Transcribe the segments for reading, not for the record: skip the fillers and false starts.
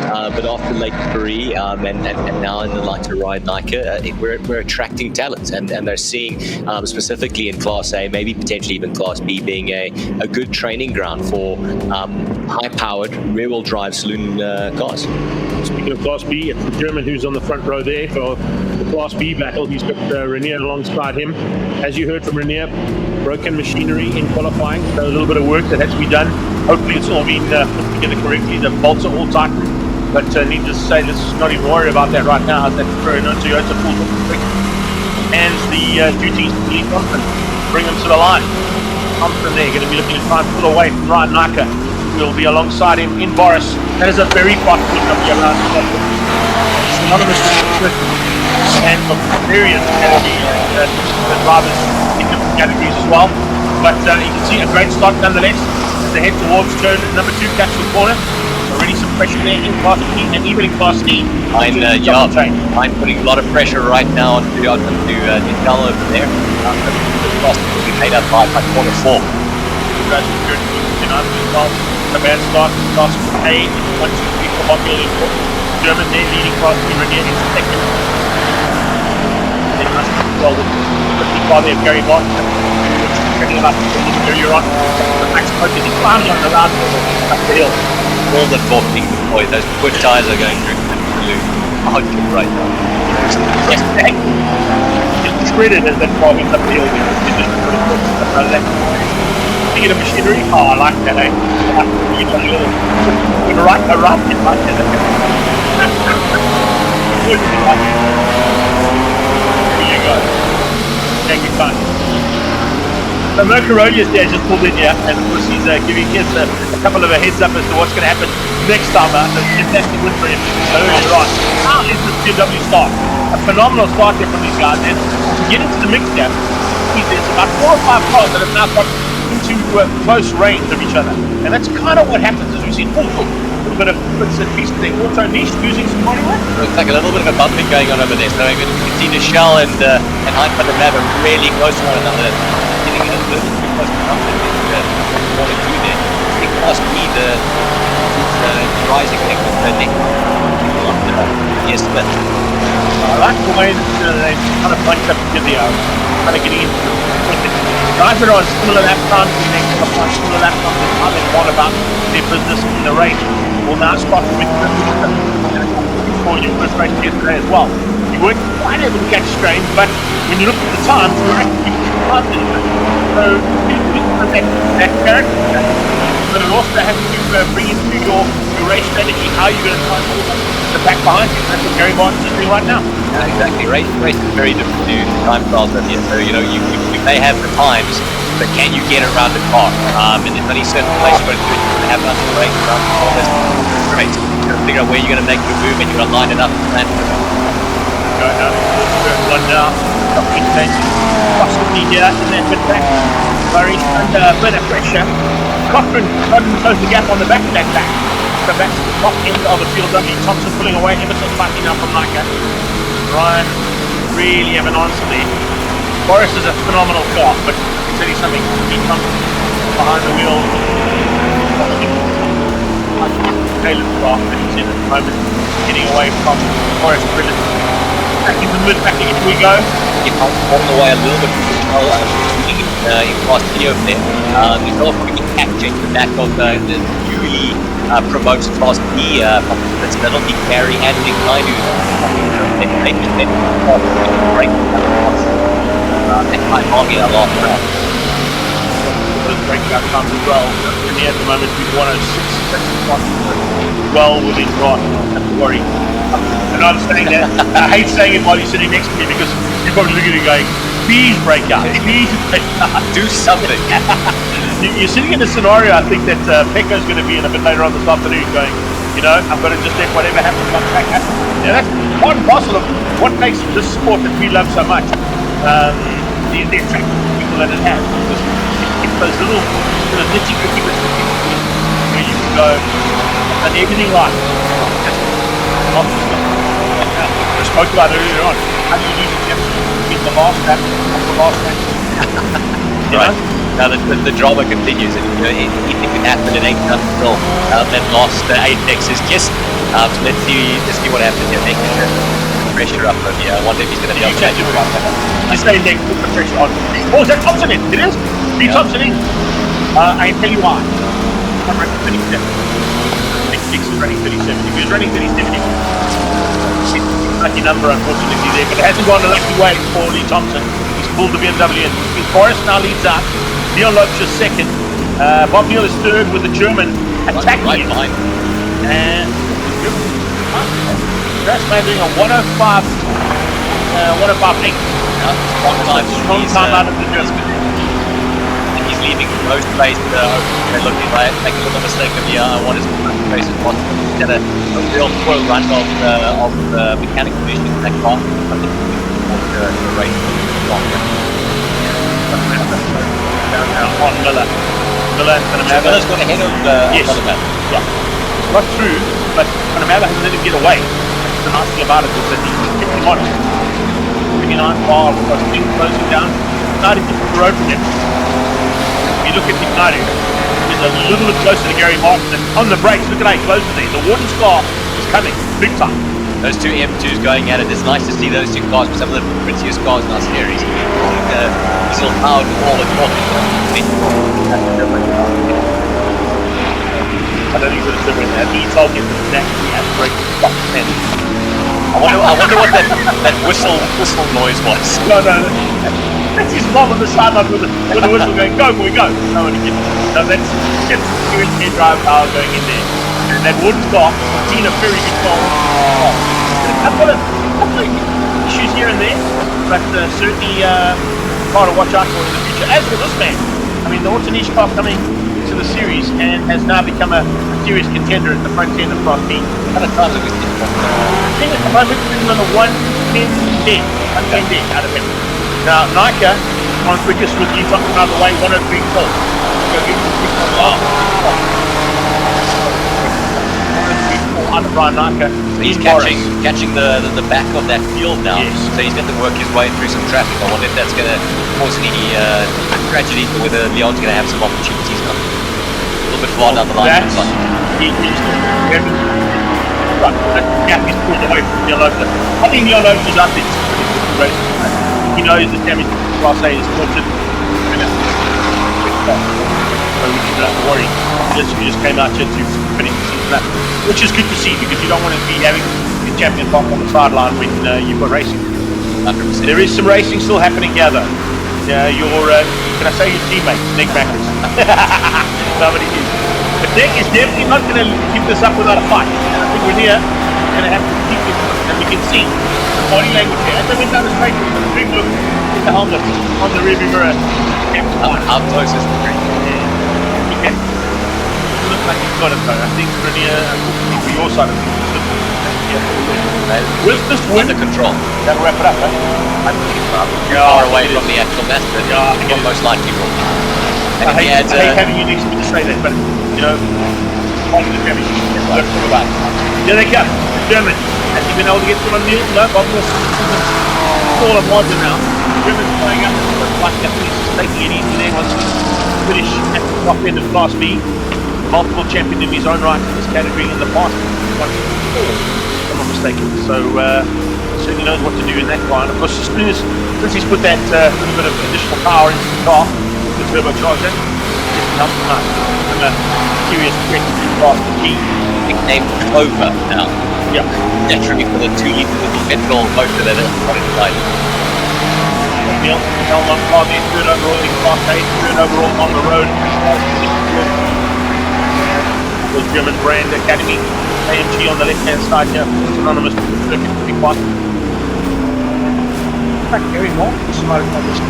but after late career and now in the lighter ride Nike, we're attracting talent, and they're seeing specifically in Class A, maybe potentially even Class B, being a good training ground for high-powered rear-wheel drive saloon cars. Speaking of Class B, it's the German who's on the front row there for the Class B battle. He's got Renier alongside him. As you heard from Renier, broken machinery in qualifying, so a little bit of work that has to be done. Hopefully it's all been put together correctly. The bolts are all tightened, but needless to say, let's not even worry about that right now. That's very no Toyota full quick. And the duties to lead Thompson, bring them to the line. Thompson there, going to be looking to try and pull away from Ryan Naka. We'll be alongside him in Boris. That is a very fast push up here around. Synonymous with and of various drivers in different categories as well. But you can see a great start nonetheless as they head towards turn number 2, catch the corner. Already some pressure there in Class B and even in Class D. I'm putting a lot of pressure right now onto Del over there. The Class B will be made up by corner 4. A bad start. Class A, 1, 2, 3 for Bogged in German there, leading Class B Renier in second. Then must well with the car there, Gary Bott, training up earlier on. Max Pope is climbing on the loud up the hill. All the forking, boy, those quick tyres are going through absolute hardship right now. Yes, it's shredded as that car gets up the hill. Speaking of machinery, I like that, eh? You got a little, a right hit like that. There you go. Thank you, fun. So Mercarolius there just pulled in here, and of course he's giving us a couple of a heads up as to what's going to happen next time. A fantastic win for him earlier on. How is this BMW start? A phenomenal start there from these guys. And to get into the mix there, there's about 4 or 5 cars that have now got into close range of each other, and that's kind of what happens as we've seen. A little bit of bits and pieces there. Auto Niche using some body work. Looks like a little bit of a bumping going on over there. So you can see the Shell and Hein are really close to one another. Getting a little bit too close to something that want to do there. I think Class B, the rising thing with the neck. Yes, but I like the way that they kind of bunched up together, kind of getting into the guys that are on similar lap times, and they come on similar lap times, and how they want about their business in the race will now start to make for your first race yesterday as well. You weren't quite able to catch strain, but when you look at the times, you were actually faster than that. So you put that character, but it also has to bring into your race strategy how you're going to try and hold the back behind you. That's what Gary Barnes is doing right now. Yeah, exactly. Race is very different to time trials over here. So, you may have the times, but can you get around the car? And there's only certain places you're going to do it. You're going to have it on the brake, around the corners. Great. You're going to figure out where you're going to make your move, and you're going to line it up and plan for it. Going down towards turn 1 now. Something changing. Possibly here in that mid back. Murray under a bit of pressure. Cochran doesn't close the gap on the back of that back. So back to the top end of the field. Thompson pulling away ever so slightly now from Nike. Ryan really have an answer there. Boris is a phenomenal car, but I can tell you something. He comes behind the wheel. Caleb's car that he's in at the moment, getting away from Boris Brilliant. Back in the mid package we go. Get all the way a little bit in Class D over there. There's also going to be catching the back of the newly promotes Class B participants, penalty carry and Big Hein, who's they just break that time on a lot. Breakout times as well. At the moment we've 106 well within right. Don't have to worry. And I'm saying that I hate saying it while you're sitting next to me because you're probably looking at it going, please break out, please break out. Do something. You're sitting in a scenario, I think, that Pecco's going to be in a bit later on this afternoon going, I'm going to just let whatever happens on track happen. That's part and parcel of what makes this sport that we love so much. The attraction to people that it has. Because it's those little sort of nitty-gritty bits of people where you can go and everything right. We spoke about it earlier on. How do you lose a championship in the last lap of the last race? Right. Now the drama continues, and anything can happen. It ain't done until that last apex is kissed. So let's see what happens here. Making the pressure up over here. I wonder if he's going to be able to catch it. Just say they put the pressure on. Oh, is that Thompson in? It is. Lee Thompson in. I can tell you why. I'm running 37. 36 is running 37. If he was running 37, lucky number, unfortunately, there. But it hasn't gone a lucky way for Lee Thompson. He's pulled the BMW in. Forrest now leads up. Neil Lopes is second. Bob Neal is third with the German attacking right him. behind. And Crash Man doing a 105, 105.8. Strong time out of the German. He's leaving most space. Look, if I make a little mistake of here, I want his space as possible. He's got a real full run of mechanical conditioning in that car. I think the race on Miller. Miller's got ahead of yes. Oliver. Yeah. Got through, but Panamera hasn't let him get away. The nice thing about it is that he's keeping on. Bringing on bar, because things closing down. Starting to put the road from him. If you look at Ignited, he's a little bit closer to Gary Martin. And on the brakes, look at how close to these. The Warden Scar is coming, big time. Those two M2s going at it. It's nice to see those two cars, some of the prettiest cars in our series. These little powered all and all. I don't think he's going to deliver in there. He told me that he has to break the top 10. I wonder what that whistle noise was. No. That's his mom on the sideline with the whistle going, go boy, go. No, that's just serious head drive power going in there. And that wooden stop, seen a very good goal. I've got a couple of issues here and there, but certainly car to watch out for in the future. As for this man, I mean, the Auto-Niche car coming into the series and has now become a serious contender at the front end of Class B. How many times have we seen that? I think at the moment we're on a 110 dead out of him. Now, Nika on quickest with you something out of the way, 103.4. Out of Brian Nika. So he's catching the back of that field now. Yes. So he's going to work his way through some traffic. I wonder if that's going to cause any tragedy, or whether Leon's going to have some opportunities now. A little bit far down the line. That's right. That gap is pulled away from Neil Lopes. I think Neil Lopes is up. It's pretty good race. He knows the damage Class A is sorted. So we shouldn't have to worry. He just came out here to finish the season up, which is good to see, because you don't want to be having the champion pop on the sideline when you've got racing. 100%. There is some racing still happening here, though. Can I say your teammate, Nick Mackers? Somebody is. But Nick is definitely not going to keep this up without a fight. And I think we're here going to have to keep this up. And we can see the body language here. As they went down the straight, a big look at the helmet on the rearview mirror. How close is the train? Okay. Looks like he's got it, though. I think Renier, unfortunately for your side of things, with this win, under control. that'll wrap it up, eh? I think it's far away from the actual mess, but most likely will. I hate having you next to me to say that, but, positive damage. Here they come. German. Has he been able to get to one Neil? No, Bob Neal. All of Modern now. German's playing up. Like he's taking it easy there. Wants to finish at the top end of Class B. Multiple champion in his own right in this category in the past. If I'm not mistaken. So, certainly knows what to do in that car. And of course, as soon as he's put that little bit of additional power into the car, the turbocharger, just helps him out. And a serious threat to Class B. Nicknamed Clover now. Yeah. Naturally for the 2 litre little petrol motor that it's got inside. Neil, Belmont car there, third overall in Class A, third overall on the road. The German Brand Academy, AMG on the left-hand side here, synonymous with the circuit to be quite. Very well, this might have this.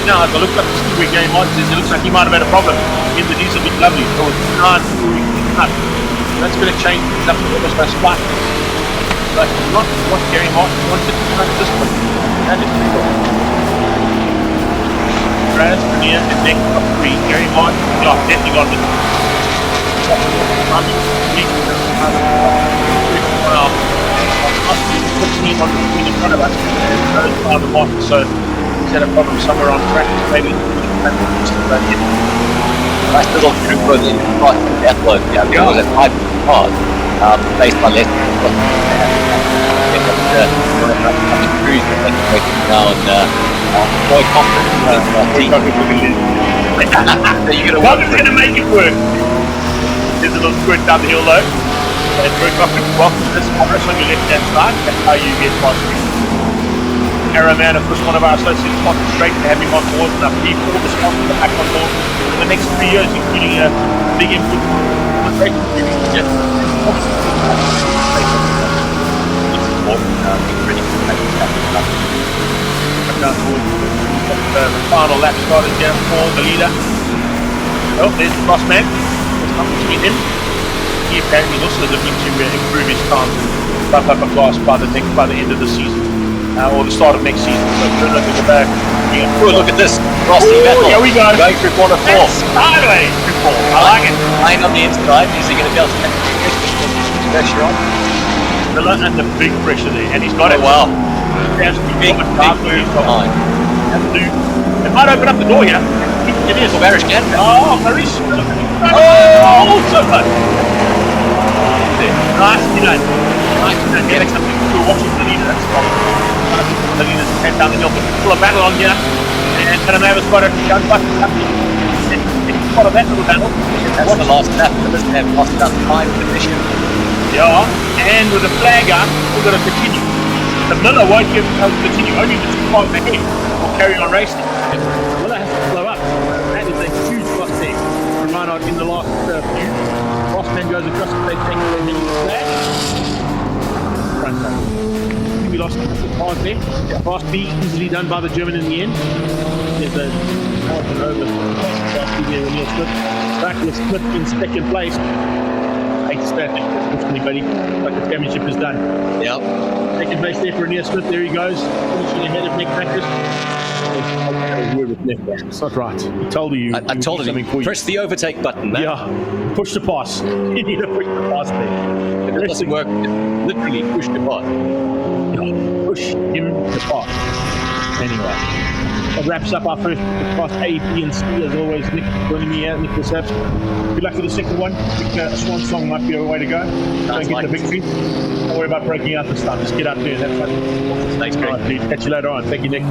Now, as I looked up to see where Gary Martin is, it looks like he might have had a problem in the diesel bit lovely. So it's not. That's going to change things up almost by spot. But not what Gary Martin wanted to cut this one. That is pretty cool. Raz, Renier, and Nick up 3. Gary Martin, definitely got it. Well, 15 on the screen in front of us. And those are the bottom. So had a problem somewhere on track. Maybe. Nice little group for the cross that load. Yeah, there was a 5 cars based on less coming through now and Roy Cochran You're going to make it work. There's a little squirt down the hill though. And Roy Cochran walks this camera on your left hand side. That's how you get past me. Caravan, of course, one of our associates, spotted straight to have him on board and he pulled the sponsor back on board for the next 3 years, including a big input on the racing duty. Yes. The final lap started here for the leader. Oh, there's the boss man. There's nothing to him. He apparently is also looking to improve his time and bump up a class by the end of the season. Or the start of next season. So turn look at the back. Oh, look at this. Frosty battle. Here we go. Going through corner 4. Sideways through 4. I like it. Hein on the inside. Is he going to be able to get pressure on? Under big pressure there. And he's got it. Oh, wow. He has to be Big move. Hein. It might open up the door here. It is. Bearish Ganpath. Oh, Maurice. Oh, so good. Nice, you know. Nice, you know. Getting something we're watching the leader. That's the problem. The leader's head down the hill. Full of battle on here. And Ganpath's got a Ganpath. It's part of that little battle. That's the last lap. It doesn't have lost enough time for the mission. Yeah, and with the flag up, we're going to continue. The Miller won't give continue. Only the 2 cars ahead will carry on racing. Miller has to slow up. That is a huge loss there from Reinhardt in the last few. Bossman goes across the stage, taking the mini flag. Front side. We lost a couple of cars there. Fast B easily done by the German in the end. There's a over. Fast B there, Neil Smith. Back with Smith in second place. Anybody, like the championship is done. Yep. Second place there for Neil Smith. There he goes, finishing ahead of Nick Packers. That's not right. He told you. I told him. Press the overtake button. Man. Yeah. Push the pass. You need to push the pass there. If it doesn't work, literally push the pass. Yeah. Push him the pass. Anyway. That wraps up our first class A, B, and C. As always, Nick joining me out, Nick Perseps. Good luck for the second one. I think a swan song might be a way to go. Don't get the victory. Don't worry about breaking out this time. Just get out there and have fun. Thanks, Greg. All right, dude. Catch you later on. Thank you, Nick.